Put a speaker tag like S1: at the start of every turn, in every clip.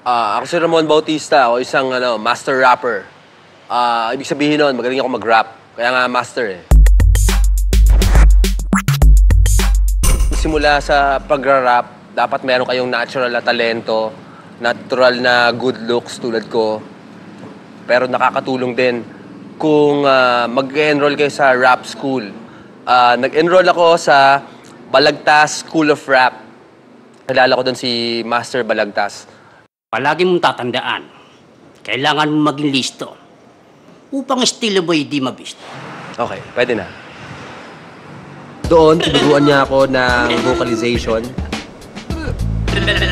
S1: Ako si Ramon Bautista. Ako isang master rapper. Ibig sabihin nun, magaling ako mag-rap. Kaya nga master eh. Simula sa pag-rap, dapat meron kayong natural na talento, natural na good looks tulad ko. Pero nakakatulong din kung mag-enroll kayo sa rap school. Nag-enroll ako sa Balagtas School of Rap. Kilala ko doon si Master Balagtas.
S2: Palagi mong tatandaan, kailangan mong maging listo upang estilo mo hindi mabisto.
S1: Okay, pwede na. Doon, tinuruan niya ako ng vocalization.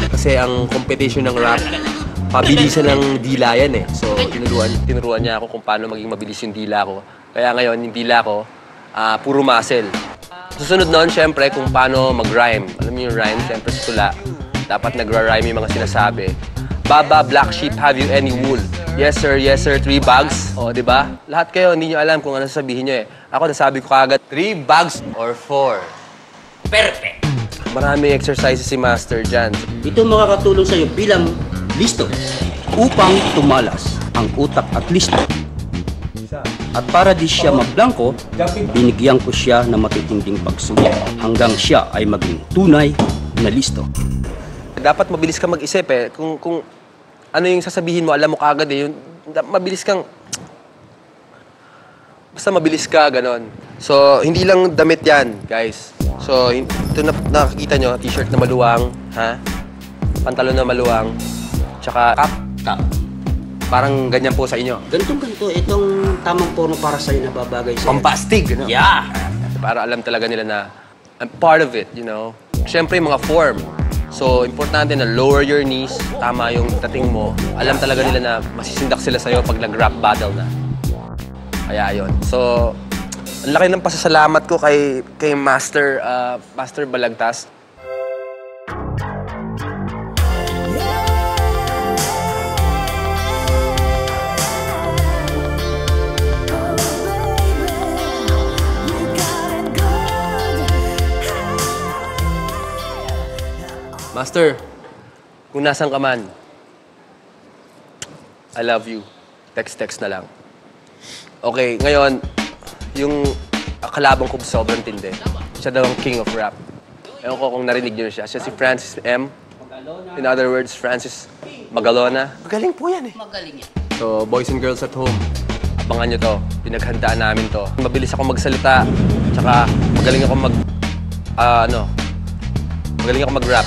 S1: Kasi ang competition ng rap, pabilisan ng dila yan eh. So, tinuruan niya ako kung paano maging mabilis yung dila ko. Kaya ngayon, yung dila ko, puro muscle. Susunod noon, syempre, kung paano mag-rhyme. Alam niyo yung rhyme, syempre sa tula. Dapat nagra-rhyme yung mga sinasabi. Baba, black sheep, have you any wool? Yes, sir, 3 bags. O, di ba? Lahat kayo, hindi nyo alam kung ano sasabihin nyo eh. Ako, nasabi ko kagad, 3 bags or 4.
S2: Perfect!
S1: Maraming exercises si Master dyan.
S2: Ito makakatulong sa'yo bilang listo upang tumalas ang utak at listo. At para di siya mablangko, binigyan ko siya ng matitinding pagsulit hanggang siya ay maging tunay na listo.
S1: Dapat mabilis ka mag-isip eh. Kung ano yung sasabihin mo, alam mo kagad eh. Mabilis kang... Basta mabilis ka, ganon. So, hindi lang damit yan, guys. So, ito nakikita nyo, t-shirt na maluwang, ha? Pantalon na maluwang, tsaka cap. Parang ganyan po sa inyo.
S2: Ganito. Itong tamang porno para sa'yo na babagay sa'yo.
S1: Pampastig, no?
S2: Yeah!
S1: Para alam talaga nila na I'm part of it, you know? Siyempre, mga form. So, importante na lower your knees, tama yung dating mo. Alam talaga nila na masisindak sila sa'yo pag nag-rap battle na. Kaya yun. So, ang laki ng pasasalamat ko kay Master Balagtas. Master, kung nasan ka man, I love you. Text na lang. Okay, ngayon, yung kalaban ko sobrang tindi. Siya daw ang king of rap. Ewan ko kung narinig niyo siya. Siya si Francis M. In other words, Francis Magalona. Magaling po yan eh.
S2: Magaling yan.
S1: So, boys and girls at home, abangan nyo to. Pinaghandaan namin to. Mabilis ako magsalita. Tsaka magaling ako mag-rap.